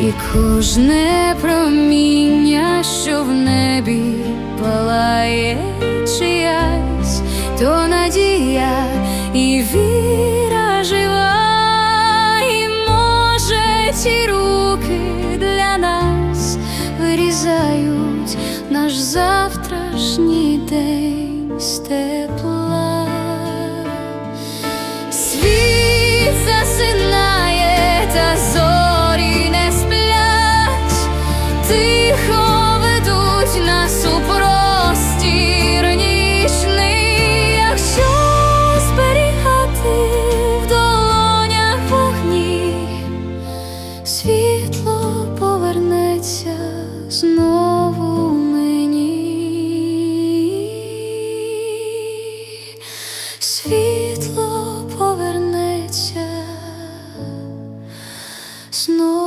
і кожне проміння, що в небі палає чиясь, то надія і віра жива, і може ці руки для нас вирізають наш завтрашній день з тепла. Світ засинає, та зорі не сплять, тихо ведуть нас у простір нічний. Якщо зберігати в долонях вогні, світло повернеться знову мені. Світло повернеться знову.